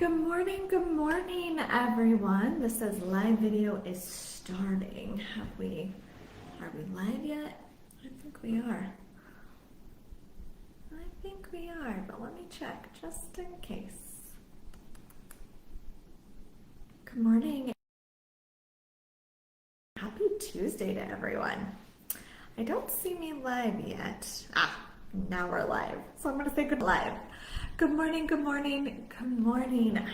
Good morning, everyone. This says live video is starting. Are we live yet? I think we are. But let me check just in case. Good morning. Happy Tuesday to everyone. I don't see me live yet. Now we're live. So I'm gonna say good live. Good morning.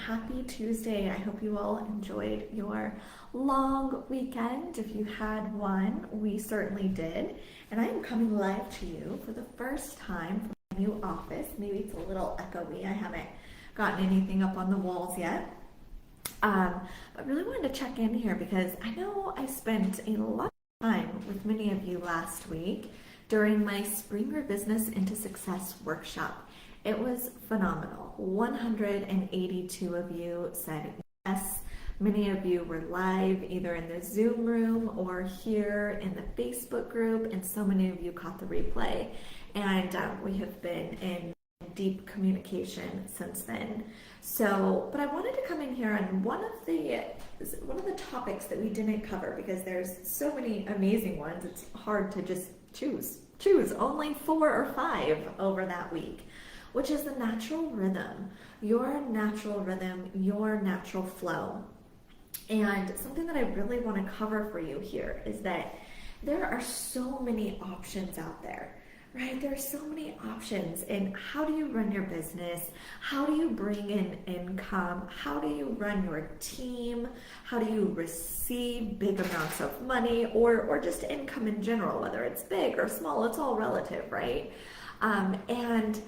Happy Tuesday. I hope you all enjoyed your long weekend. If you had one, we certainly did. And I am coming live to you for the first time from my new office. Maybe it's a little echoey. I haven't gotten anything up on the walls yet. But really wanted to check in here because I know I spent a lot of time with many of you last week during my Spring Your Business into Success workshop. It was phenomenal. 182 of you said yes. Many of you were live either in the Zoom room or here in the Facebook group, and so many of you caught the replay. And we have been in deep communication since then. But I wanted to come in here on one of the topics that we didn't cover because there's so many amazing ones. It's hard to just choose only 4 or 5 over that week, which is the natural rhythm, your natural flow. And something that I really want to cover for you here is that there are so many options out there, right? There are so many options in how do you run your business? How do you bring in income? How do you run your team? How do you receive big amounts of money or just income in general, whether it's big or small, it's all relative, right? And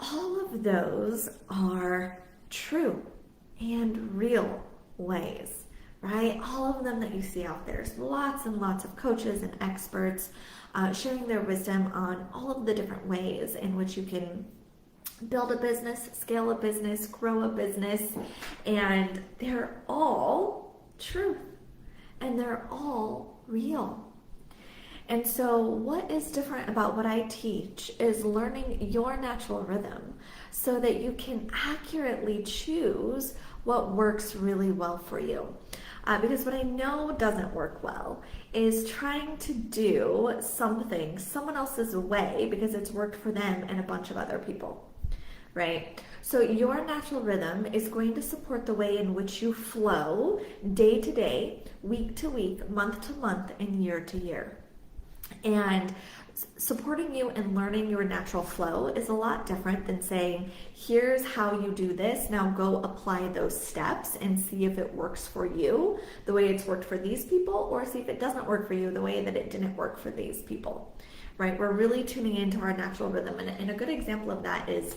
all of those are true and real ways, right? All of them that you see out there. There's lots and lots of coaches and experts sharing their wisdom on all of the different ways in which you can build a business, scale a business, grow a business, and they're all truth and they're all real. And so what is different about what I teach is learning your natural rhythm so that you can accurately choose what works really well for you. Because what I know doesn't work well is trying to do something someone else's way because it's worked for them and a bunch of other people, right? So your natural rhythm is going to support the way in which you flow day to day, week to week, month to month, and year to year. And supporting you in learning your natural flow is a lot different than saying, here's how you do this, now go apply those steps and see if it works for you the way it's worked for these people, or see if it doesn't work for you the way that it didn't work for these people, right? We're really tuning into our natural rhythm. And a good example of that is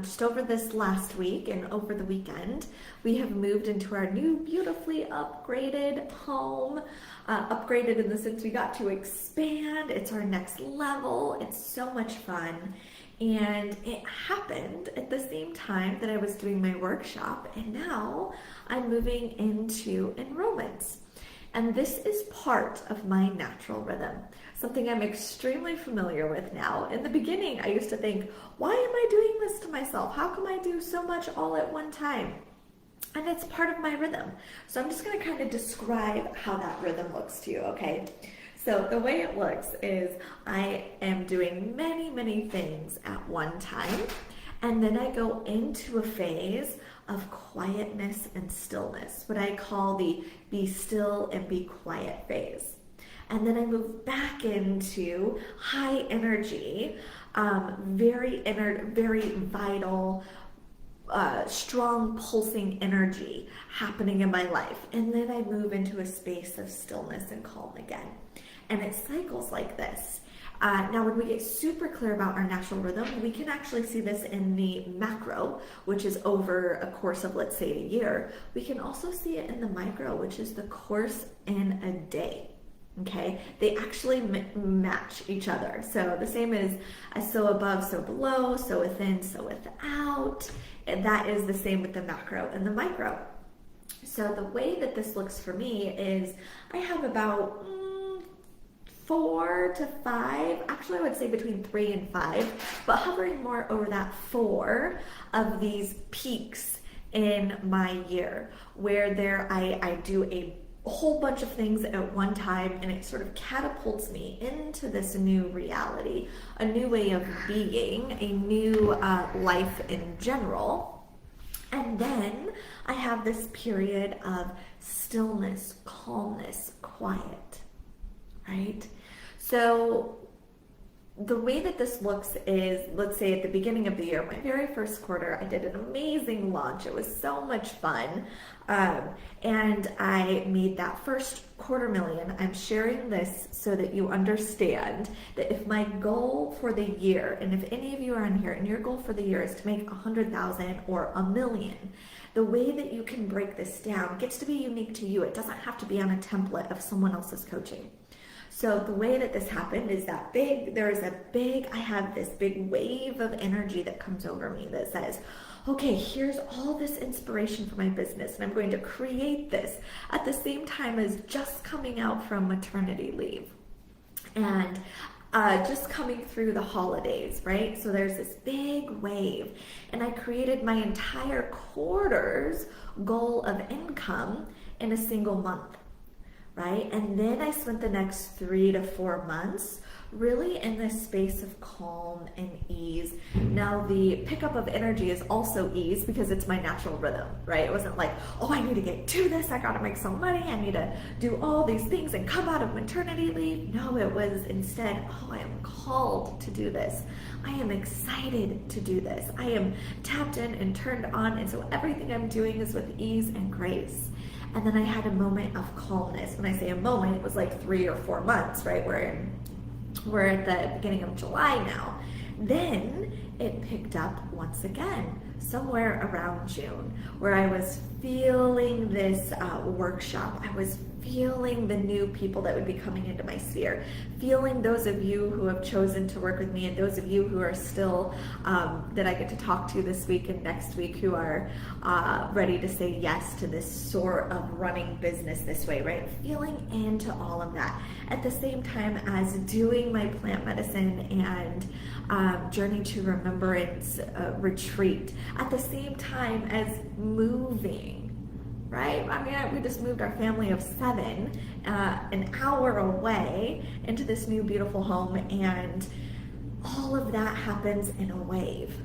just over this last week and over the weekend, we have moved into our new beautifully upgraded home. Upgraded in the sense we got to expand. It's our next level. It's so much fun. And it happened at the same time that I was doing my workshop, and now I'm moving into enrollments. And this is part of my natural rhythm, something I'm extremely familiar with now. In the beginning, I used to think, why am I doing this to myself? How come I do so much all at one time? And it's part of my rhythm. So I'm just going to kind of describe how that rhythm looks to you, okay? So the way it looks is I am doing many, many things at one time. And then I go into a phase of quietness and stillness, what I call the be still and be quiet phase. And then I move back into high energy, very vital, strong pulsing energy happening in my life. And then I move into a space of stillness and calm again. And it cycles like this. Now, when we get super clear about our natural rhythm, we can actually see this in the macro, which is over a course of, let's say, a year. We can also see it in the micro, which is the course in a day. Okay, they actually match each other. So the same as so above, so below, so within, so without. And that is the same with the macro and the micro. So the way that this looks for me is I have about 4 to 5, actually I would say between 3 and 5, but hovering more over that 4 of these peaks in my year, where I do a whole bunch of things at one time, and it sort of catapults me into this new reality, a new way of being, a new life in general. And then I have this period of stillness, calmness, quiet, right? So the way that this looks is, let's say at the beginning of the year, my very first quarter, I did an amazing launch. It was so much fun. And I made that first $250,000. I'm sharing this so that you understand that if my goal for the year, and if any of you are in here and your goal for the year is to make 100,000 or $1 million, the way that you can break this down gets to be unique to you. It doesn't have to be on a template of someone else's coaching. So the way that this happened is that I have this big wave of energy that comes over me that says, okay, here's all this inspiration for my business, and I'm going to create this at the same time as just coming out from maternity leave and just coming through the holidays, right? So there's this big wave, and I created my entire quarter's goal of income in a single month. Right? And then I spent the next 3 to 4 months really in this space of calm and ease. Now the pickup of energy is also ease because it's my natural rhythm, right? It wasn't like, oh, I need to get to this, I gotta make some money, I need to do all these things and come out of maternity leave. No, it was instead, oh, I am called to do this. I am excited to do this. I am tapped in and turned on, and so everything I'm doing is with ease and grace. And then I had a moment of calmness. When I say a moment, it was like 3 or 4 months, right? We're at the beginning of July now. Then it picked up once again, somewhere around June, where I was feeling this workshop. I was feeling the new people that would be coming into my sphere, feeling those of you who have chosen to work with me, and those of you who are still, that I get to talk to this week and next week, who are ready to say yes to this sort of running business this way, right? Feeling into all of that at the same time as doing my plant medicine and Journey to Remembrance retreat, at the same time as moving. Right? I mean, we just moved our family of 7 an hour away into this new beautiful home, and all of that happens in a wave.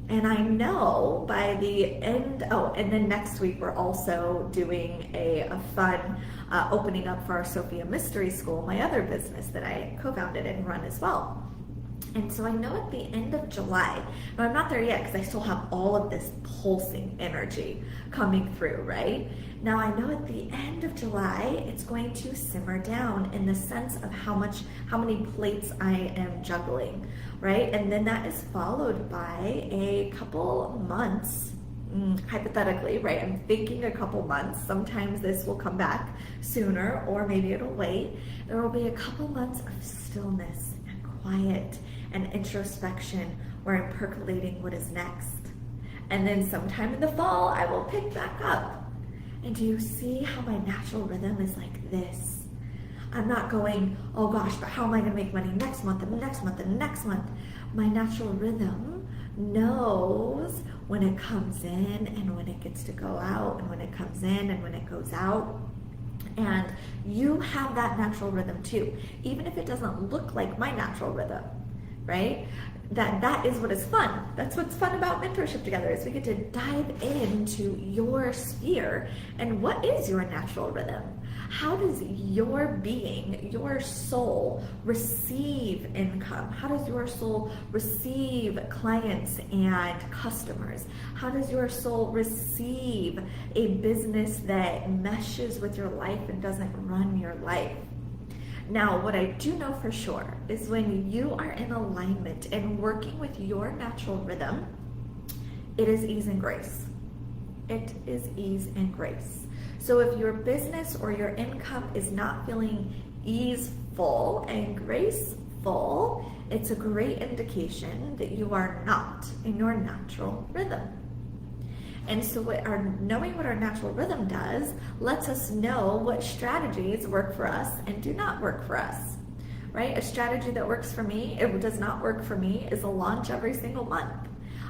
And I know by the end, and then next week we're also doing a fun opening up for our Sophia Mystery School, my other business that I co-founded and run as well. And so I know at the end of July, but I'm not there yet because I still have all of this pulsing energy coming through, right? Now I know at the end of July, it's going to simmer down in the sense of how many plates I am juggling, right? And then that is followed by a couple months, hypothetically, right? I'm thinking a couple months. Sometimes this will come back sooner, or maybe it'll wait. There will be a couple months of stillness and quiet and introspection where I'm percolating what is next. And then sometime in the fall, I will pick back up. And do you see how my natural rhythm is like this? I'm not going, oh gosh, but how am I gonna make money next month and the next month and the next month? My natural rhythm knows when it comes in and when it gets to go out, and when it comes in and when it goes out. And you have that natural rhythm too, even if it doesn't look like my natural rhythm. Right? That is what is fun. That's what's fun about mentorship together, is we get to dive into your sphere. And what is your natural rhythm? How does your being, your soul, receive income? How does your soul receive clients and customers? How does your soul receive a business that meshes with your life and doesn't run your life? Now, what I do know for sure is when you are in alignment and working with your natural rhythm, it is ease and grace. It is ease and grace. So if your business or your income is not feeling easeful and graceful, it's a great indication that you are not in your natural rhythm. And so knowing what our natural rhythm does lets us know what strategies work for us and do not work for us, right? A strategy that works for me, it does not work for me, is a launch every single month.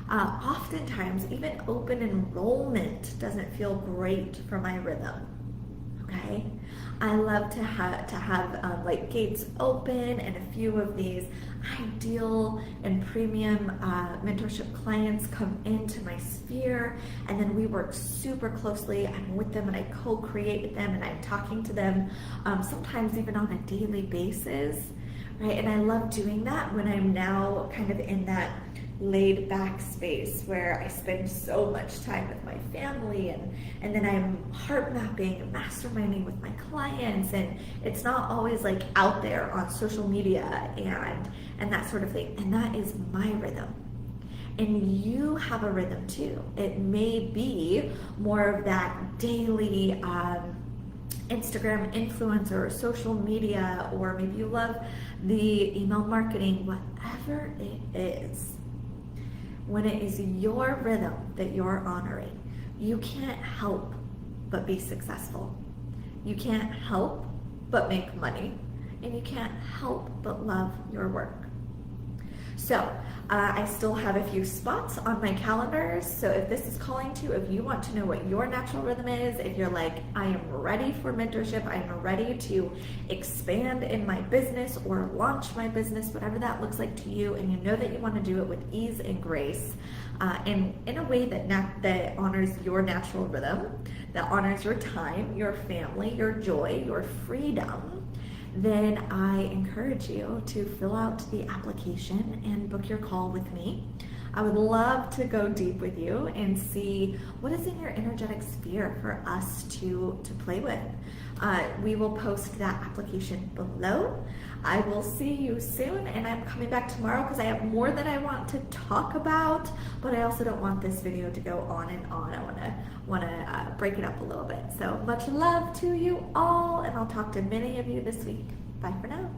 Oftentimes, even open enrollment doesn't feel great for my rhythm. Okay, I love to have like gates open and a few of these ideal and premium mentorship clients come into my sphere, and then we work super closely. I'm with them and I co-create with them and I'm talking to them, sometimes even on a daily basis, right? And I love doing that when I'm now kind of in that laid back space where I spend so much time with my family, and then I'm heart mapping and masterminding with my clients, and it's not always like out there on social media and that sort of thing. And that is my rhythm. And you have a rhythm too. It may be more of that daily Instagram influencer or social media, or maybe you love the email marketing, whatever it is. When it is your rhythm that you're honoring, you can't help but be successful. You can't help but make money, and you can't help but love your work. So I still have a few spots on my calendar. So if this is calling to, if you want to know what your natural rhythm is, if you're like, I am ready for mentorship, I am ready to expand in my business or launch my business, whatever that looks like to you, and you know that you want to do it with ease and grace, and in a way that honors your natural rhythm, that honors your time, your family, your joy, your freedom, then I encourage you to fill out the application and book your call with me. I would love to go deep with you and see what is in your energetic sphere for us to play with. We will post that application below. I will see you soon, and I'm coming back tomorrow because I have more that I want to talk about, but I also don't want this video to go on and on. I want to break it up a little bit. So much love to you all, and I'll talk to many of you this week. Bye for now.